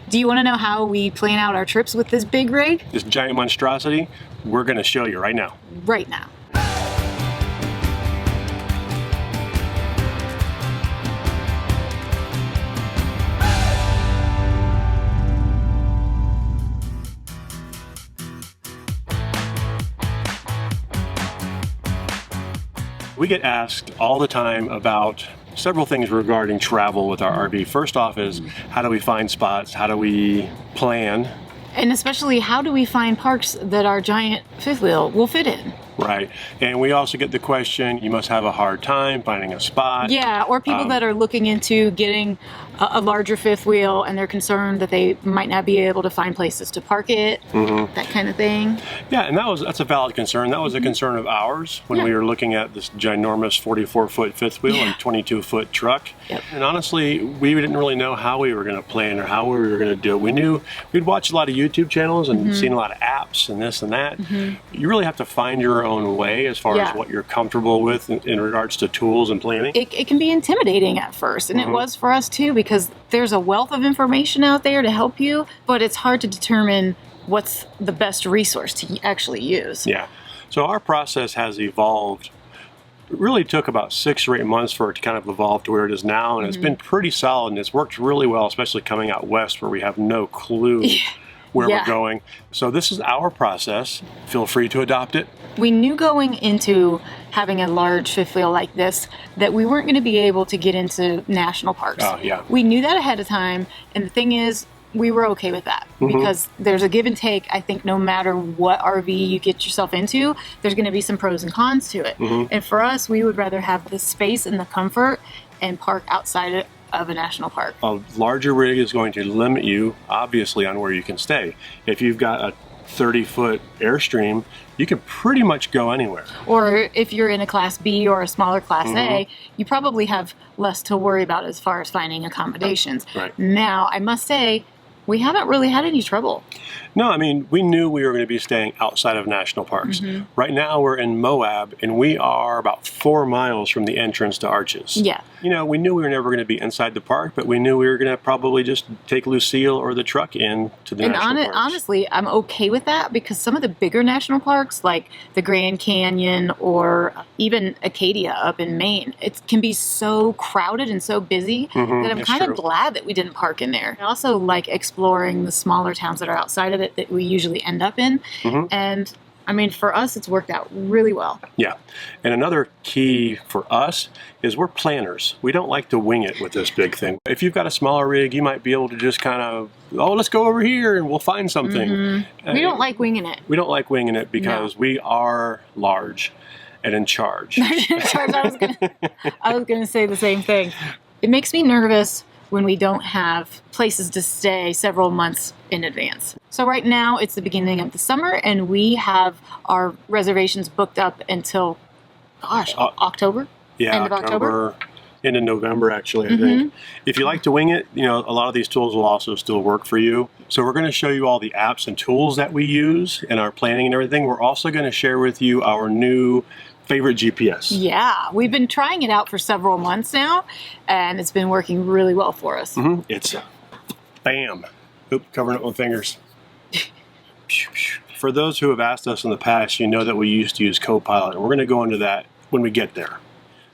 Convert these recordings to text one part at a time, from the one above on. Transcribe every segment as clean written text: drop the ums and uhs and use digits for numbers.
Do you want to know how we plan out our trips with this big rig? This giant monstrosity, we're going to show you right now. Right now. We get asked all the time about several things regarding travel with our RV. First off is, how do we find spots? How do we plan? And especially, how do we find parks that our giant fifth wheel will fit in? Right. And we also get the question, you must have a hard time finding a spot. Yeah, or people that are looking into getting a larger fifth wheel and they're concerned that they might not be able to find places to park it, that kind of thing. Yeah, and that's a valid concern. That was a concern of ours when we were looking at this ginormous 44-foot fifth wheel and 22-foot truck. Yep. And honestly, we didn't really know how we were going to plan or how we were going to do it. We knew we'd watched a lot of YouTube channels and seen a lot of apps and this and that. You really have to find your own way as far as what you're comfortable with in regards to tools and planning. It can be intimidating at first, and it was for us too, because there's a wealth of information out there to help you, but it's hard to determine what's the best resource to actually use. Yeah. So our process has evolved. It really took about 6 or 8 months for it to kind of evolve to where it is now, and it's been pretty solid, and it's worked really well, especially coming out west where we have no clue where we're going. So this is our process. Feel free to adopt it. We knew going into having a large fifth wheel like this that we weren't going to be able to get into national parks. Oh, yeah. We knew that ahead of time, and the thing is, we were okay with that because there's a give and take. I think no matter what RV you get yourself into, there's going to be some pros and cons to it. And for us, we would rather have the space and the comfort and park outside of a national park. A larger rig is going to limit you, obviously, on where you can stay. If you've got a 30-foot Airstream, you can pretty much go anywhere. Or if you're in a Class B or a smaller Class A, you probably have less to worry about as far as finding accommodations. Right. Now, I must say, we haven't really had any trouble. No, I mean, we knew we were going to be staying outside of national parks. Right now, we're in Moab, and we are about 4 miles from the entrance to Arches. Yeah. You know, we knew we were never going to be inside the park, but we knew we were going to probably just take Lucille or the truck in to the national parks. Honestly, I'm okay with that because some of the bigger national parks, like the Grand Canyon or even Acadia up in Maine, it can be so crowded and so busy that I'm kind of glad that we didn't park in there. I also like exploring the smaller towns that are outside of it that we usually end up in. And I mean, for us, it's worked out really well. Yeah. And another key for us is we're planners. We don't like to wing it with this big thing. If you've got a smaller rig, you might be able to just kind of, oh, let's go over here and we'll find something. We don't like winging it. We don't like winging it because we are large and in charge. I was gonna say the same thing. It makes me nervous when we don't have places to stay several months in advance. So right now it's the beginning of the summer and we have our reservations booked up until, October? Yeah, end of October? Into November, actually, I think. If you like to wing it, you know, a lot of these tools will also still work for you. So we're going to show you all the apps and tools that we use in our planning and everything. We're also going to share with you our new favorite GPS. Yeah, we've been trying it out for several months now, and it's been working really well for us. It's bam. Oop, covering up my fingers. For those who have asked us in the past, you know that we used to use Copilot, and we're going to go into that when we get there.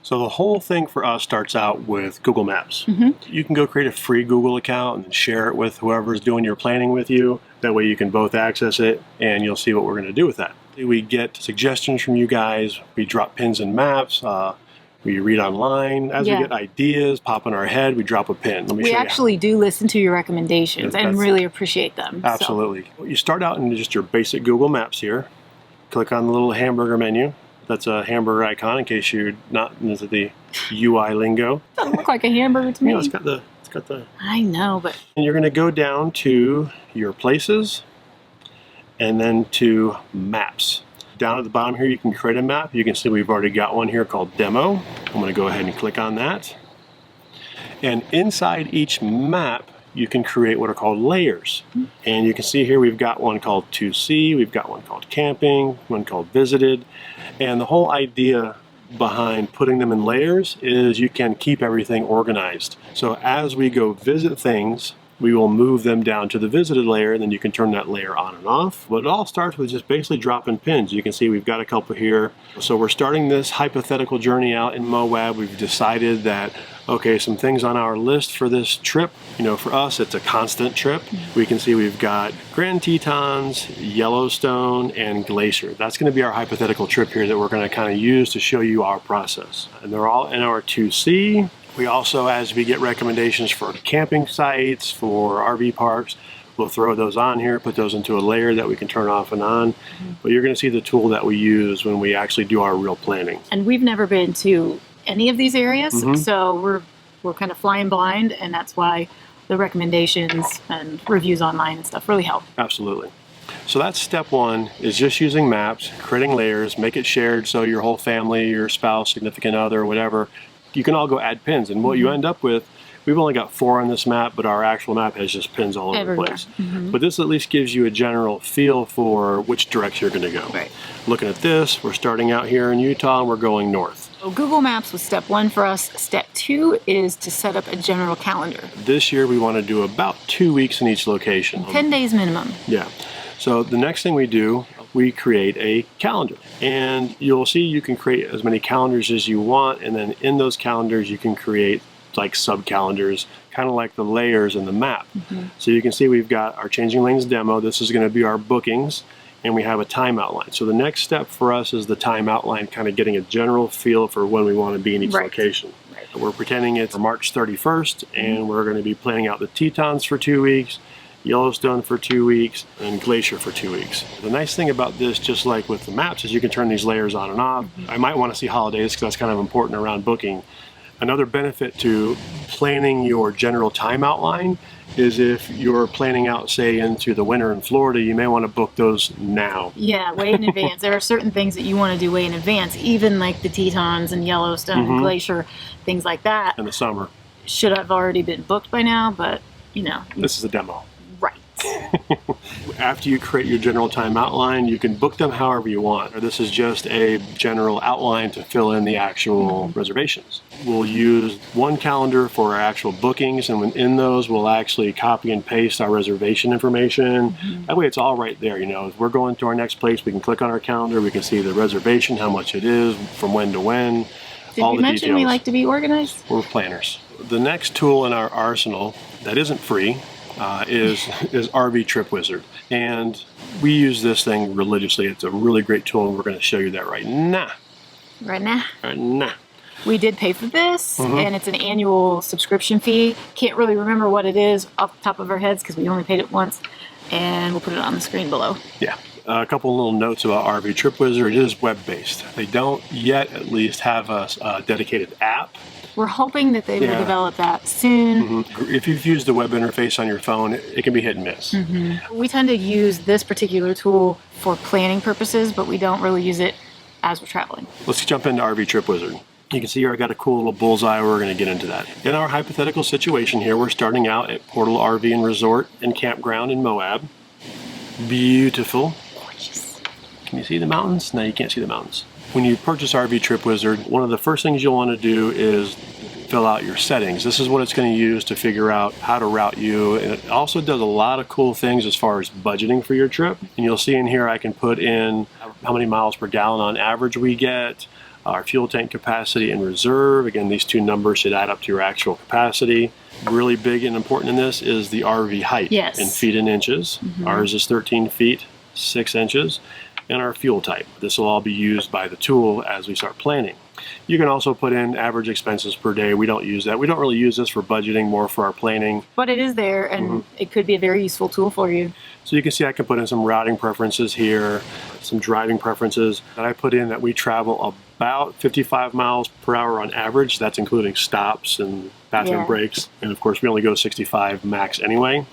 So the whole thing for us starts out with Google Maps. You can go create a free Google account and then share it with whoever's doing your planning with you. That way you can both access it, and you'll see what we're going to do with that. We get suggestions from you guys. We drop pins and maps. We read online. As we get ideas pop in our head, we drop a pin. Let me show you. We actually do listen to your recommendations and really appreciate them. Absolutely. So. You start out in just your basic Google Maps here. Click on the little hamburger menu. That's a hamburger icon in case you're not into the UI lingo. Doesn't look like a hamburger to me. You know, it's got the... I know, but... And you're going to go down to your places and then to maps. Down at the bottom here, you can create a map. You can see we've already got one here called Demo. I'm going to go ahead and click on that. And inside each map, you can create what are called layers. And you can see here we've got one called 2C, we've got one called Camping, one called Visited. And the whole idea behind putting them in layers is you can keep everything organized. So as we go visit things, we will move them down to the visited layer, and then you can turn that layer on and off. But it all starts with just basically dropping pins. You can see we've got a couple here. So we're starting this hypothetical journey out in Moab. We've decided that, okay, some things on our list for this trip, you know, for us, it's a constant trip. We can see we've got Grand Tetons, Yellowstone, and Glacier. That's going to be our hypothetical trip here that we're going to kind of use to show you our process. And they're all in our 2C. We also, as we get recommendations for camping sites, for RV parks, we'll throw those on here, put those into a layer that we can turn off and on. But you're going to see the tool that we use when we actually do our real planning. And we've never been to any of these areas, so we're kind of flying blind, and that's why the recommendations and reviews online and stuff really help. Absolutely. So that's step one, is just using maps, creating layers, make it shared so your whole family, your spouse, significant other, whatever, you can all go add pins. And what you end up with, we've only got 4 on this map, but our actual map has just pins all over the place. But this at least gives you a general feel for which direction you're going to go. Right. Looking at this, we're starting out here in Utah and we're going north. So Google Maps was step 1 for us. Step 2 is to set up a general calendar. This year we want to do about 2 weeks in each location. 10 days minimum. Yeah. So the next thing we do, we create a calendar. And you'll see you can create as many calendars as you want, and then in those calendars you can create like sub-calendars, kind of like the layers in the map. So you can see we've got our Changing Lanes demo. This is going to be our bookings, and we have a time outline. So the next step for us is the time outline, kind of getting a general feel for when we want to be in each location. We're pretending it's March 31st, and we're going to be planning out the Tetons for 2 weeks, Yellowstone for 2 weeks, and Glacier for 2 weeks. The nice thing about this, just like with the maps, is you can turn these layers on and off. I might want to see holidays because that's kind of important around booking. Another benefit to planning your general time outline is if you're planning out, say, into the winter in Florida, you may want to book those now. Yeah, way in advance. There are certain things that you want to do way in advance, even like the Tetons and Yellowstone and Glacier, things like that. In the summer. Should have already been booked by now, but, you know. This is a demo. Right. After you create your general time outline, you can book them however you want. Or this is just a general outline to fill in the actual reservations. We'll use one calendar for our actual bookings, and when in those, we'll actually copy and paste our reservation information. That way it's all right there. You know, if we're going to our next place, we can click on our calendar, we can see the reservation, how much it is, from when to when. Did we mention we like to be organized? We're planners. The next tool in our arsenal that isn't free is RV Trip Wizard, and we use this thing religiously. It's a really great tool, and we're going to show you that right now. Right now. Right now. We did pay for this, and it's an annual subscription fee. Can't really remember what it is off the top of our heads because we only paid it once, and we'll put it on the screen below. Yeah. A couple little notes about RV Trip Wizard. It is web-based. They don't yet, at least, have a dedicated app. We're hoping that they will develop that soon. If you've used the web interface on your phone, it can be hit and miss. We tend to use this particular tool for planning purposes, but we don't really use it as we're traveling. Let's jump into RV Trip Wizard. You can see here I got a cool little bullseye. We're going to get into that. In our hypothetical situation here, we're starting out at Portal RV and Resort and Campground in Moab. Beautiful. Gorgeous. Can you see the mountains? No, you can't see the mountains. When you purchase RV Trip Wizard, one of the first things you'll want to do is fill out your settings. This is what it's going to use to figure out how to route you. And it also does a lot of cool things as far as budgeting for your trip. And you'll see in here I can put in how many miles per gallon on average we get, our fuel tank capacity and reserve. Again, these two numbers should add up to your actual capacity. Really big and important in this is the RV height in feet and inches. Ours is 13 feet, 6 inches. And our fuel type. This will all be used by the tool as we start planning. You can also put in average expenses per day. We don't use that. We don't really use this for budgeting, more for our planning. But it is there, and it could be a very useful tool for you. So you can see I can put in some routing preferences here, some driving preferences. And I put in that we travel about 55 miles per hour on average. That's including stops and bathroom breaks. And of course, we only go 65 max anyway.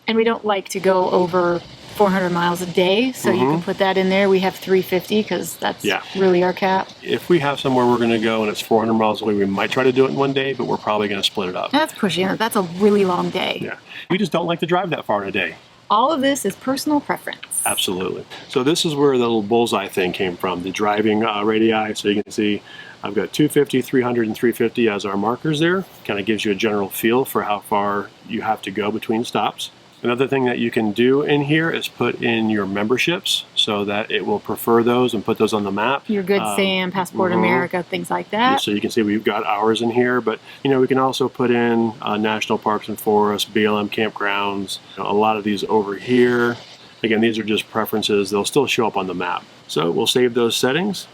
And we don't like to go over 400 miles a day, so you can put that in there. We have 350 because that's really our cap. If we have somewhere we're going to go and it's 400 miles away, we might try to do it in one day, but we're probably going to split it up. That's pushing it. That's a really long day. Yeah. We just don't like to drive that far in a day. All of this is personal preference. Absolutely. So this is where the little bullseye thing came from, the driving radii. So you can see I've got 250, 300, and 350 as our markers there. Kind of gives you a general feel for how far you have to go between stops. Another thing that you can do in here is put in your memberships so that it will prefer those and put those on the map. Your Good Sam, Passport America, things like that. So you can see we've got ours in here, but we can also put in national parks and forests, BLM campgrounds, a lot of these over here. Again, these are just preferences. They'll still show up on the map. So we'll save those settings.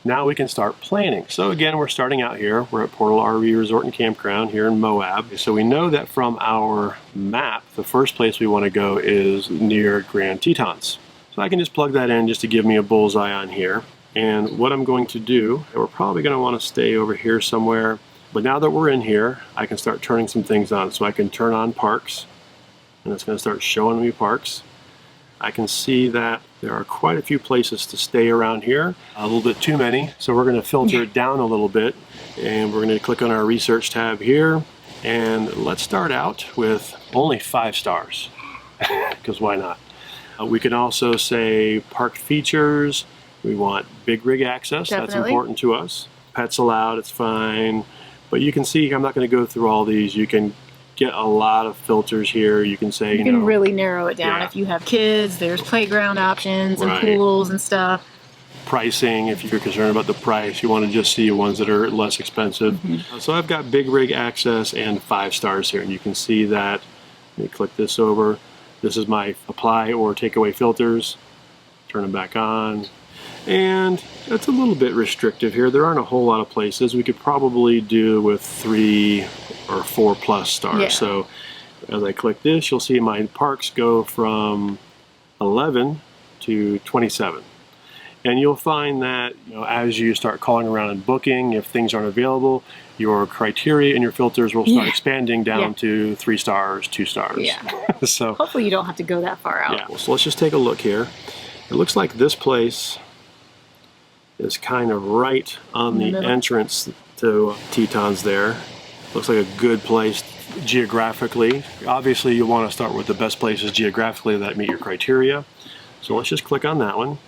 Now we can start planning. So again, we're starting out here. We're at Portal RV Resort and Campground here in Moab. So we know that from our map, the first place we want to go is near Grand Tetons. So I can just plug that in just to give me a bullseye on here. And what I'm going to do, we're probably going to want to stay over here somewhere. But now that we're in here, I can start turning some things on. So I can turn on parks, and it's going to start showing me parks. I can see that there are quite a few places to stay around here, a little bit too many. So we're going to filter it down a little bit, and we're going to click on our research tab here. And let's start out with only 5 stars, because why not? We can also say park features. We want big rig access. Definitely. That's important to us. Pets allowed, it's fine. But you can see, I'm not going to go through all these. You can get a lot of filters here. You can say, you can really narrow it down. If you have kids, there's playground options and pools and stuff. Pricing, if you're concerned about the price, you want to just see ones that are less expensive. So I've got big rig access and 5 stars here, and you can see that. Let me click this over. This is my apply or take away filters. Turn them back on. And it's a little bit restrictive here. There aren't a whole lot of places. We could probably do with 3 or 4 plus stars. Yeah. So as I click this, you'll see my parks go from 11 to 27. And you'll find that as you start calling around and booking, if things aren't available, your criteria and your filters will start expanding down to 3 stars, 2 stars. So hopefully you don't have to go that far out. Yeah. So let's just take a look here. It looks like this place is kind of right on the entrance to Tetons there. Looks like a good place geographically. Obviously, you want to start with the best places geographically that meet your criteria. So let's just click on that one.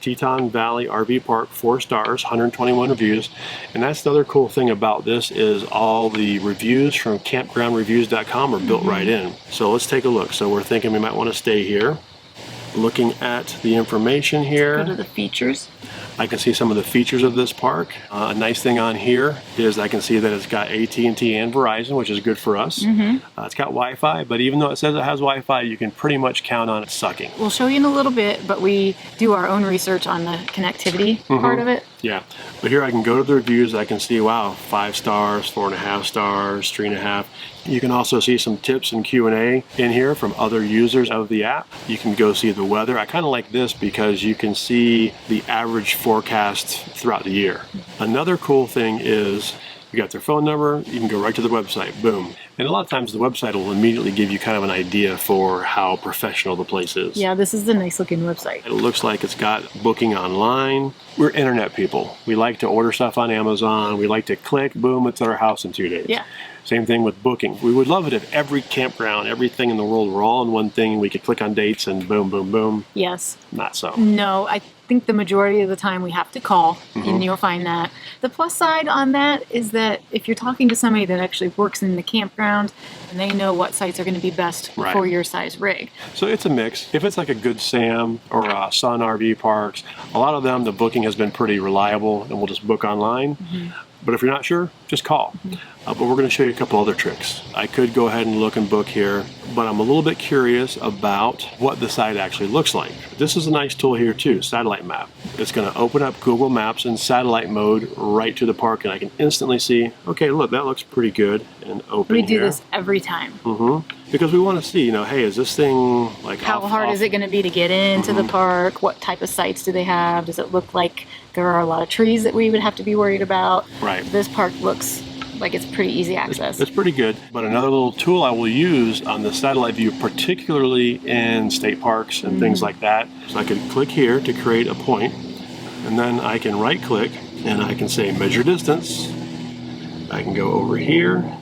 Teton Valley RV Park, 4 stars, 121 reviews. And that's the other cool thing about this is all the reviews from campgroundreviews.com are built right in. So let's take a look. So we're thinking we might want to stay here. Looking at the information here. Go to the features. I can see some of the features of this park. A nice thing on here is I can see that it's got AT&T and Verizon, which is good for us. It's got Wi-Fi, but even though it says it has Wi-Fi, you can pretty much count on it sucking. We'll show you in a little bit, but we do our own research on the connectivity part of it. Yeah, but here I can go to the reviews. I can see, wow, 5 stars, 4.5 stars, 3.5. You can also see some tips and Q&A in here from other users of the app. You can go see the weather. I kind of like this because you can see the average forecast throughout the year. Another cool thing is you got their phone number, you can go right to the website, boom. And a lot of times the website will immediately give you kind of an idea for how professional the place is. Yeah, this is a nice looking website. It looks like it's got booking online. We're internet people. We like to order stuff on Amazon. We like to click, boom, it's at our house in 2 days. Yeah. Same thing with booking. We would love it if every campground, everything in the world were all in one thing. We could click on dates and boom, boom, boom. Yes. Not so. No, I think the majority of the time we have to call, and you'll find that. The plus side on that is that if you're talking to somebody that actually works in the campground, and they know what sites are going to be best for your size rig. So it's a mix. If it's like a Good Sam or Sun RV Parks, a lot of them, the booking has been pretty reliable, and we'll just book online. But if you're not sure, just call. But we're going to show you a couple other tricks. I could go ahead and look and book here, but I'm a little bit curious about what the site actually looks like. This is a nice tool here too, satellite map. It's going to open up Google Maps in satellite mode right to the park, and I can instantly see, okay, look, that looks pretty good, and open We do here. this every time. Because we want to see, hey, is this thing like how hard is it going to be to get into the park? What type of sites do they have? Does it look like there are a lot of trees that we would have to be worried about? Right. This park looks like it's pretty easy access. It's pretty good. But another little tool I will use on the satellite view, particularly in state parks and things like that, so I can click here to create a point, and then I can right click and I can say measure distance. I can go over here,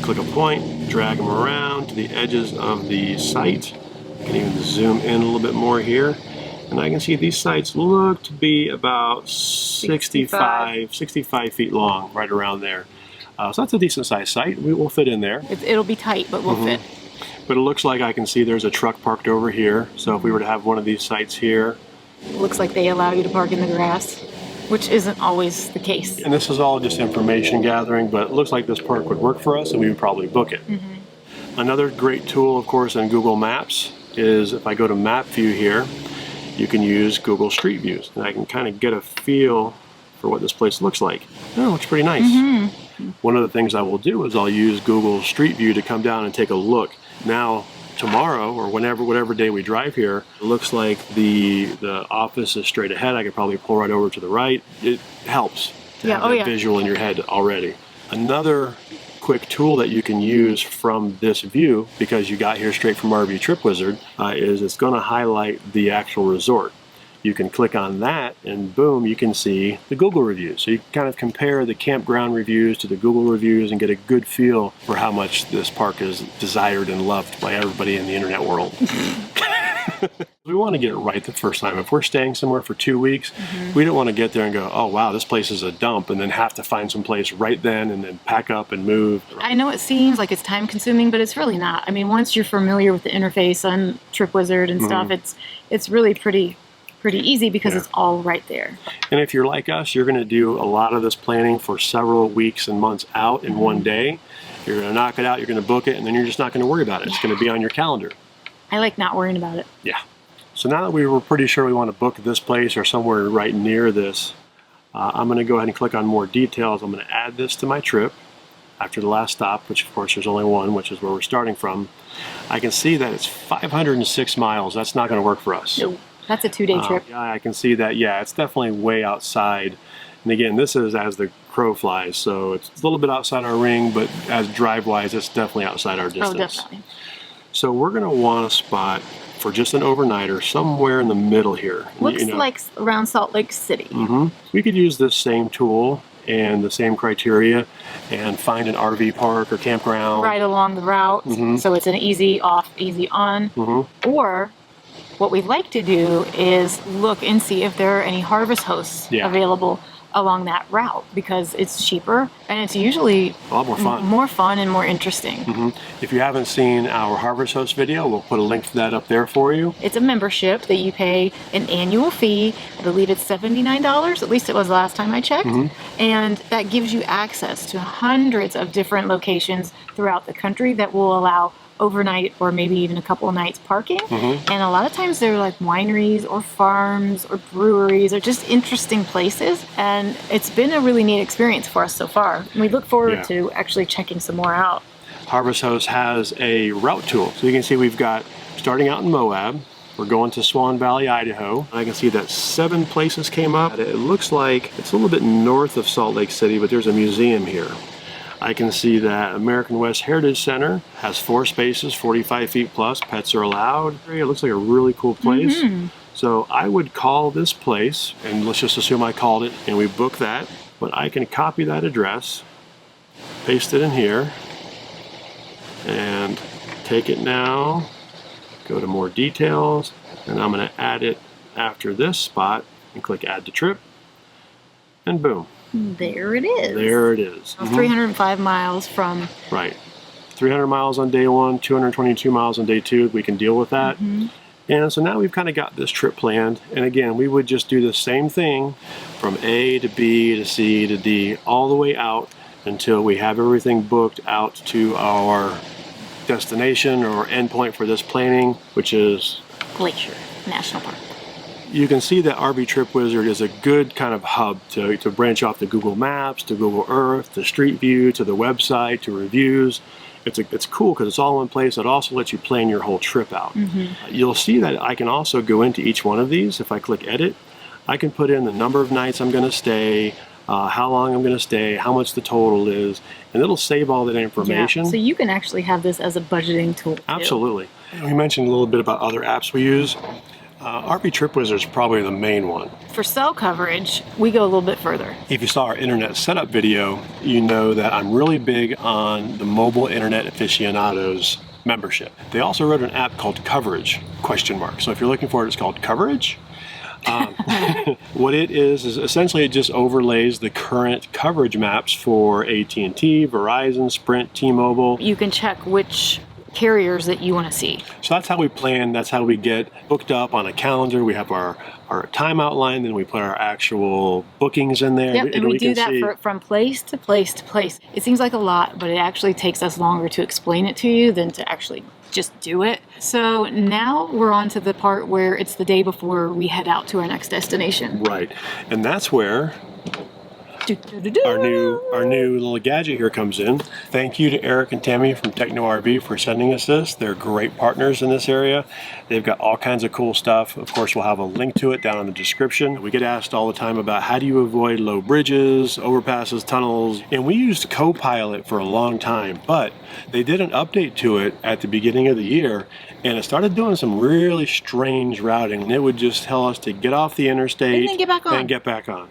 click a point, drag them around to the edges of the site. I can even zoom in a little bit more here. And I can see these sites look to be about 65 feet long, right around there. So that's a decent sized site. We will fit in there. It'll be tight, but we'll fit. But it looks like I can see there's a truck parked over here. So if we were to have one of these sites here. It looks like they allow you to park in the grass, which isn't always the case. And this is all just information gathering, but it looks like this park would work for us and we would probably book it. Another great tool, of course, in Google Maps is if I go to Map View here, you can use Google Street Views. And I can kind of get a feel for what this place looks like. Oh, it looks pretty nice. One of the things I will do is I'll use Google Street View to come down and take a look. Now, tomorrow or whatever day we drive here, it looks like the office is straight ahead. I could probably pull right over to the right. It helps to have that visual in your head already. Another quick tool that you can use from this view, because you got here straight from RV Trip Wizard, is it's going to highlight the actual resort. You can click on that and boom, you can see the Google reviews. So you can kind of compare the campground reviews to the Google reviews and get a good feel for how much this park is desired and loved by everybody in the internet world. We want to get it right the first time. If we're staying somewhere for 2 weeks, we don't want to get there and go, oh wow, this place is a dump, and then have to find some place right then and then pack up and move. I know it seems like it's time consuming, but it's really not. I mean, once you're familiar with the interface on Trip Wizard and stuff, it's really pretty easy because it's all right there. And if you're like us, you're going to do a lot of this planning for several weeks and months out in one day. You're going to knock it out, you're going to book it, and then you're just not going to worry about it. It's going to be on your calendar. I like not worrying about it. Yeah. So now that we were pretty sure we want to book this place or somewhere right near this, I'm going to go ahead and click on more details. I'm going to add this to my trip after the last stop, which of course there's only one, which is where we're starting from. I can see that it's 506 miles. That's not going to work for us. No. That's a 2-day trip. Yeah, I can see that. Yeah, it's definitely way outside. And again, this is as the crow flies, so it's a little bit outside our ring, but as drive-wise, it's definitely outside our distance. Oh, definitely. So we're going to want a spot for just an overnighter somewhere in the middle here. Looks like around Salt Lake City. We could use this same tool and the same criteria and find an RV park or campground. Right along the route, so it's an easy off, easy on. Or what we'd like to do is look and see if there are any harvest hosts available along that route, because it's cheaper and it's usually a lot more fun. More fun and more interesting. If you haven't seen our harvest host video, we'll put a link to that up there for you. It's a membership that you pay an annual fee. I believe it's $79, at least it was the last time I checked. And that gives you access to hundreds of different locations throughout the country that will allow overnight or maybe even a couple of nights parking. And a lot of times they're like wineries or farms or breweries or just interesting places. And it's been a really neat experience for us so far. We look forward to actually checking some more out. Harvest Host has a route tool. So you can see we've got, starting out in Moab, we're going to Swan Valley, Idaho. I can see that 7 places came up. It looks like it's a little bit north of Salt Lake City, but there's a museum here. I can see that American West Heritage Center has 4 spaces, 45 feet plus, pets are allowed. It looks like a really cool place. So I would call this place, and let's just assume I called it, and we book that, but I can copy that address, paste it in here, and take it now, go to more details, and I'm going to add it after this spot, and click Add to Trip, and boom. There it is. There it is. 305 miles from... Right. 300 miles on day 1, 222 miles on day 2. We can deal with that. And so now we've kind of got this trip planned. And again, we would just do the same thing from A to B to C to D all the way out until we have everything booked out to our destination or endpoint for this planning, which is... Glacier National Park. You can see that RV Trip Wizard is a good kind of hub to branch off to Google Maps, to Google Earth, to Street View, to the website, to reviews. It's cool because it's all in one place. It also lets you plan your whole trip out. You'll see that I can also go into each one of these. If I click Edit, I can put in the number of nights I'm going to stay, how long I'm going to stay, how much the total is, and it'll save all that information. So you can actually have this as a budgeting tool too. Absolutely. We mentioned a little bit about other apps we use. RV Trip Wizard is probably the main one. For cell coverage, we go a little bit further. If you saw our internet setup video, you know that I'm really big on the Mobile Internet Aficionados membership. They also wrote an app called Coverage, ? So if you're looking for it, it's called Coverage. What it is essentially it just overlays the current coverage maps for AT&T, Verizon, Sprint, T-Mobile. You can check which carriers that you want to see. So that's how we plan, that's how we get booked up on a calendar. We have our time outline, then we put our actual bookings in there. Yep, and we do that from place to place to place. It seems like a lot, but it actually takes us longer to explain it to you than to actually just do it. So now we're on to the part where it's the day before we head out to our next destination. Right, and that's where our new little gadget here comes in. Thank you to Eric and Tammy from Techno RV for sending us this. They're great partners in this area. They've got all kinds of cool stuff. Of course, we'll have a link to it down in the description. We get asked all the time about how do you avoid low bridges, overpasses, tunnels, and we used Copilot for a long time, but they did an update to it at the beginning of the year, and it started doing some really strange routing. And it would just tell us to get off the interstate and then get back on.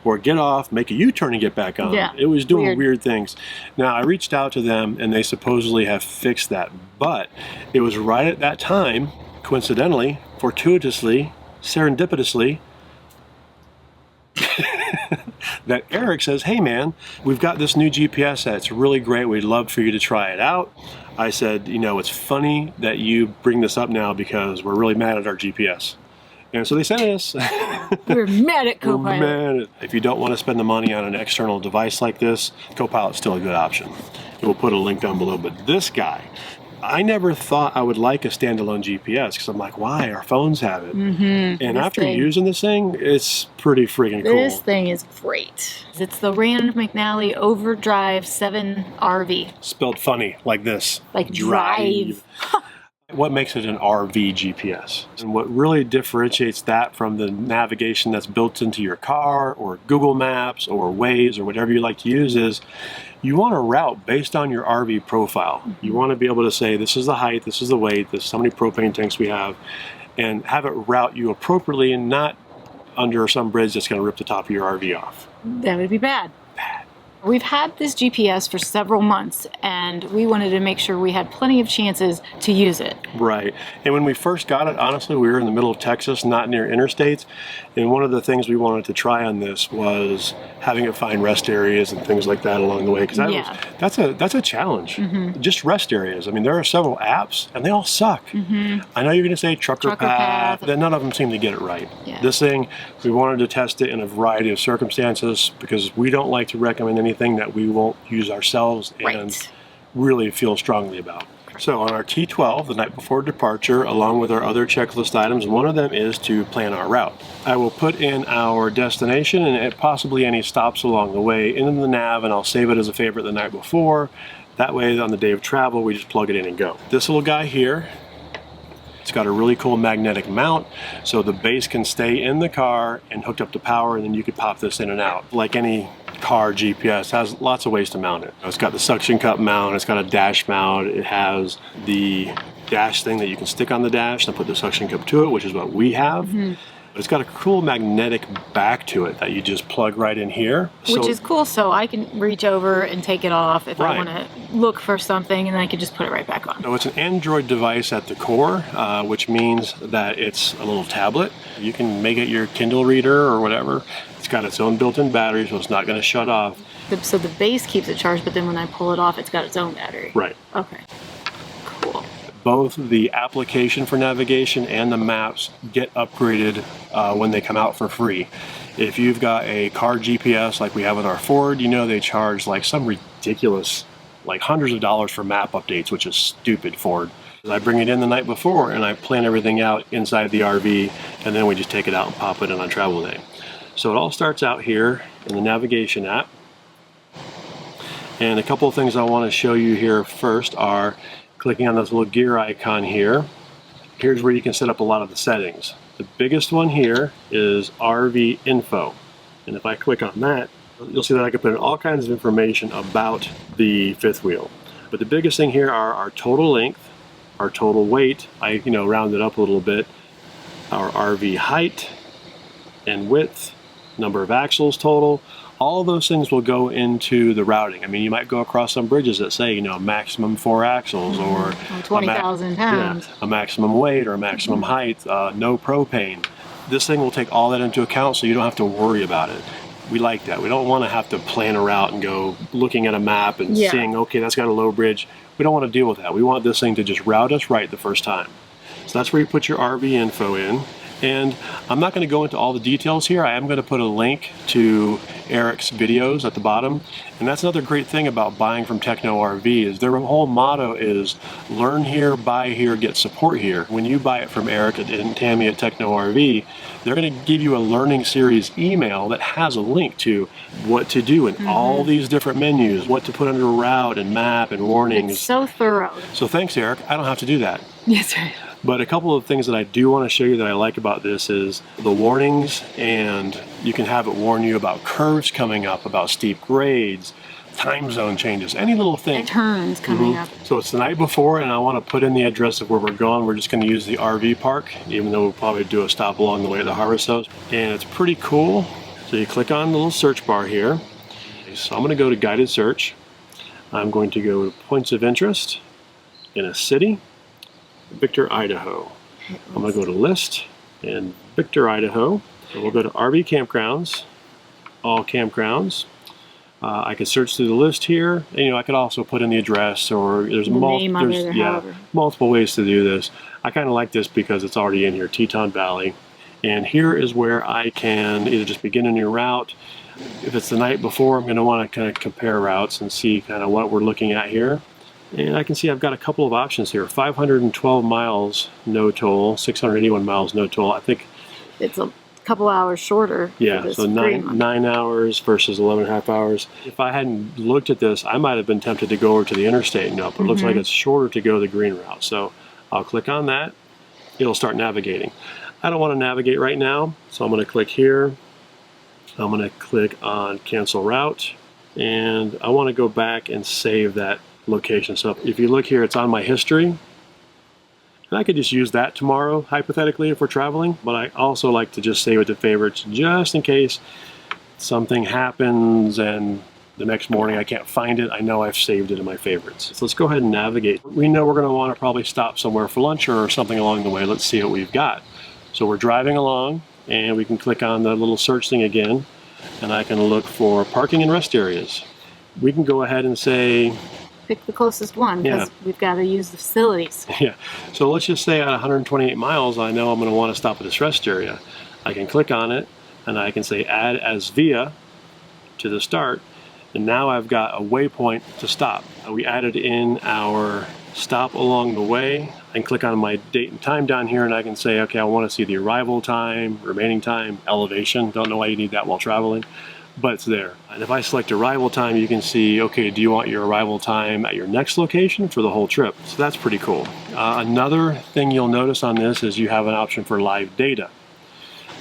Or get off, make a U-turn and get back on. Yeah, it was doing weird things. Now, I reached out to them and they supposedly have fixed that. But it was right at that time, coincidentally, fortuitously, serendipitously, that Eric says, hey man, we've got this new GPS that's really great. We'd love for you to try it out. I said, you know, it's funny that you bring this up now because we're really mad at our GPS. And so they sent us. We're mad at Copilot. If you don't want to spend the money on an external device like this, Copilot's still a good option. We'll put a link down below. But this guy, I never thought I would like a standalone GPS because I'm like, why? Our phones have it. And after using this thing, it's pretty freaking cool. This thing is great. It's the Rand McNally Overdrive 7 RV. Spelled funny, like this. Like drive. What makes it an RV GPS? And what really differentiates that from the navigation that's built into your car or Google Maps or Waze or whatever you like to use is you want to route based on your RV profile. You want to be able to say, this is the height, this is the weight, this is how many propane tanks we have, and have it route you appropriately and not under some bridge that's going to rip the top of your RV off. That would be bad. We've had this GPS for several months, and we wanted to make sure we had plenty of chances to use it. Right. And when we first got it, honestly, we were in the middle of Texas, not near interstates. And one of the things we wanted to try on this was having it find rest areas and things like that along the way. Because that's a challenge. Just rest areas. I mean, there are several apps, and they all suck. I know you're going to say Trucker Path. Then none of them seem to get it right. This thing, we wanted to test it in a variety of circumstances because we don't like to recommend anything that we won't use ourselves and really feel strongly about. So on our T12, the night before departure, along with our other checklist items, one of them is to plan our route. I will put in our destination and possibly any stops along the way into the nav, and I'll save it as a favorite the night before. That way on the day of travel, we just plug it in and go. This little guy here, it's got a really cool magnetic mount, so the base can stay in the car and hooked up to power, and then you could pop this in and out. Like any car GPS, has lots of ways to mount it. It's got the suction cup mount, it's got a dash mount, it has the dash thing that you can stick on the dash and put the suction cup to it, which is what we have. But it's got a cool magnetic back to it that you just plug right in here. Which is cool, so I can reach over and take it off if I want to look for something, and then I can just put it right back on. So it's an Android device at the core, which means that it's a little tablet. You can make it your Kindle reader or whatever. It's got its own built-in battery, so it's not going to shut off. So the base keeps it charged, but then when I pull it off, it's got its own battery. Right. Okay. Cool. Both the application for navigation and the maps get upgraded when they come out for free. If you've got a car GPS like we have with our Ford, you know they charge like some ridiculous, like hundreds of dollars for map updates, which is stupid, Ford. I bring it in the night before and I plan everything out inside the RV, and then we just take it out and pop it in on travel day. So it all starts out here in the navigation app. And a couple of things I want to show you here first are clicking on this little gear icon here. Here's where you can set up a lot of the settings. The biggest one here is RV info. And if I click on that, you'll see that I can put in all kinds of information about the fifth wheel. But the biggest thing here are our total length, our total weight, I round it up a little bit, our RV height and width, number of axles total. All of those things will go into the routing. I mean, you might go across some bridges that say, maximum 4 axles or 20,000 pounds. A maximum weight or a maximum height, no propane. this thing will take all that into account so you don't have to worry about it. We like that. We don't want to have to plan a route and go looking at a map and seeing, okay, that's got a low bridge. We don't want to deal with that. We want this thing to just route us right the first time. So that's where you put your RV info in. And I'm not going to go into all the details here. I am going to put a link to Eric's videos at the bottom. And that's another great thing about buying from Techno RV is their whole motto is learn here, buy here, get support here. When you buy it from Eric and Tammy at Techno RV, they're going to give you a learning series email that has a link to what to do in all these different menus, what to put under a route and map and warnings. It's so thorough. So thanks, Eric. I don't have to do that. Yes, right. But a couple of things that I do want to show you that I like about this is the warnings, and you can have it warn you about curves coming up, about steep grades, time zone changes, any little thing. And turns coming up. So it's the night before, and I want to put in the address of where we're going. We're just going to use the RV park, even though we'll probably do a stop along the way at the Harvest House. And it's pretty cool. So you click on the little search bar here. So I'm going to go to guided search. I'm going to go to points of interest in a city. Victor, Idaho. I'm going to go to list and Victor, Idaho. So we'll go to RV campgrounds, all campgrounds. I can search through the list here. And, I could also put in the address or there's multiple ways to do this. I kind of like this because it's already in here, Teton Valley. And here is where I can either just begin a new route. If it's the night before, I'm going to want to kind of compare routes and see kind of what we're looking at here. And I can see I've got a couple of options here. 512 miles, no toll. 681 miles, no toll. I think it's a couple hours shorter. Yeah, so 9 hours versus 11.5 hours. If I hadn't looked at this, I might have been tempted to go over to the interstate and up. It looks like it's shorter to go the green route. So I'll click on that. It'll start navigating. I don't want to navigate right now, so I'm going to click here. I'm going to click on cancel route, and I want to go back and save that location. So if you look here, it's on my history, and I could just use that tomorrow, hypothetically, if we're traveling, but I also like to just save it to favorites just in case something happens and the next morning I can't find it. I know I've saved it in my favorites. So let's go ahead and navigate. We know we're going to want to probably stop somewhere for lunch or something along the way. Let's see what we've got. So we're driving along, and we can click on the little search thing again, and I can look for parking and rest areas. We can go ahead and say pick the closest one because we've got to use the facilities. Yeah, so let's just say at 128 miles, I know I'm going to want to stop at this rest area. I can click on it, and I can say add as via to the start, and now I've got a waypoint to stop. We added in our stop along the way. I can click on my date and time down here, and I can say, okay, I want to see the arrival time, remaining time, elevation. Don't know why you need that while traveling, but it's there. And if I select arrival time, you can see, okay, do you want your arrival time at your next location for the whole trip? So that's pretty cool. Another thing you'll notice on this is you have an option for live data.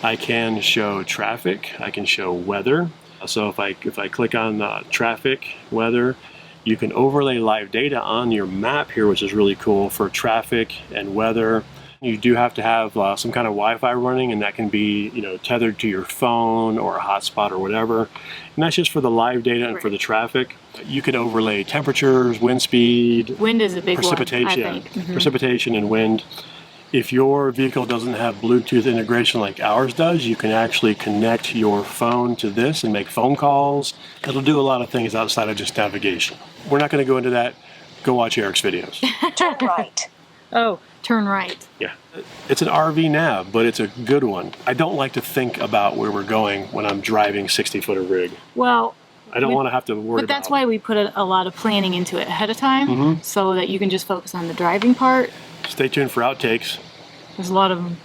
I can show traffic, I can show weather. So if I click on traffic, weather, you can overlay live data on your map here, which is really cool for traffic and weather. You do have to have some kind of Wi-Fi running, and that can be, tethered to your phone or a hotspot or whatever. And that's just for the live data and for the traffic. You can overlay temperatures, wind speed, wind is a big precipitation, one, I think. Precipitation and wind. If your vehicle doesn't have Bluetooth integration like ours does, you can actually connect your phone to this and make phone calls. It'll do a lot of things outside of just navigation. We're not going to go into that. Go watch Eric's videos. Turn right. Oh, turn right. Yeah. It's an RV nav, but it's a good one. I don't like to think about where we're going when I'm driving 60-foot of rig. Well, I don't want to have to worry about it. But that's why we put a lot of planning into it ahead of time, so that you can just focus on the driving part. Stay tuned for outtakes. There's a lot of them.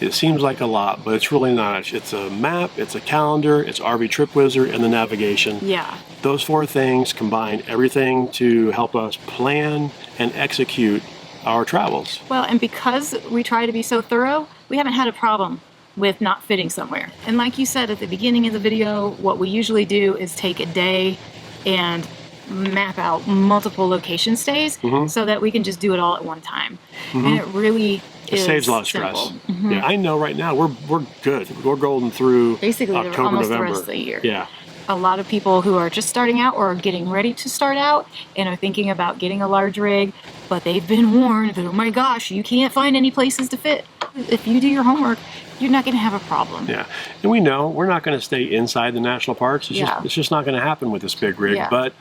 It seems like a lot, but it's really not. It's a map, it's a calendar, it's RV Trip Wizard, and the navigation. Yeah. Those four things combine everything to help us plan and execute our travels. Well, and because we try to be so thorough, we haven't had a problem with not fitting somewhere. And like you said at the beginning of the video, what we usually do is take a day and map out multiple location stays so that we can just do it all at one time. And it really saves a lot of stress. Yeah, I know right now we're good. We're golden through basically October, almost November. the rest of the year. Yeah. A lot of people who are just starting out or are getting ready to start out and are thinking about getting a large rig, but they've been warned that, oh my gosh, you can't find any places to fit. If you do your homework, you're not going to have a problem. Yeah, and we know we're not going to stay inside the national parks. It's just not going to happen with this big rig, but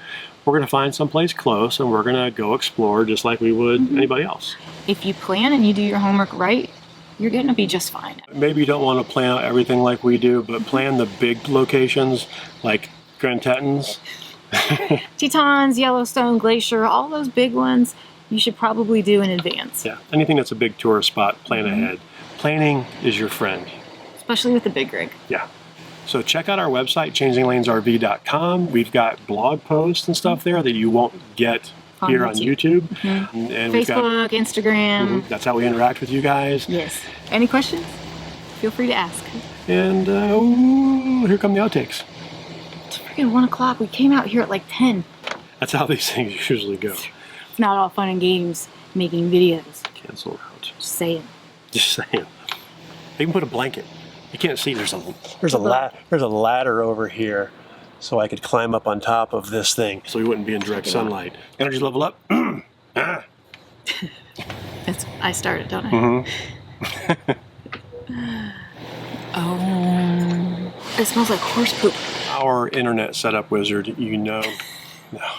we're going to find someplace close and we're going to go explore just like we would anybody else. If you plan and you do your homework right, you're going to be just fine. Maybe you don't want to plan out everything like we do, but plan the big locations like Grand Tetons. Tetons, Yellowstone, Glacier, all those big ones, you should probably do in advance. Yeah, anything that's a big tourist spot, plan ahead. Planning is your friend. Especially with the big rig. Yeah. So check out our website, changinglanesrv.com. We've got blog posts and stuff there that you won't get here on YouTube. And Facebook, Instagram. That's how we interact with you guys. Yes. Any questions? Feel free to ask. And here come the outtakes. It's freaking 1 o'clock. We came out here at like 10. That's how these things usually go. It's not all fun and games making videos. Cancel out. Just saying. Just saying. They can put a blanket. You can't see. There's a ladder over here, so I could climb up on top of this thing, so we wouldn't be in direct sunlight. Energy level up. I started, don't I? Oh, it smells like horse poop. Our internet setup wizard, you know. No.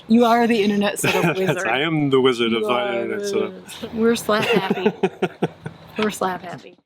You are the internet setup wizard. I am the wizard of internet setup. We're slap happy. We're slap happy.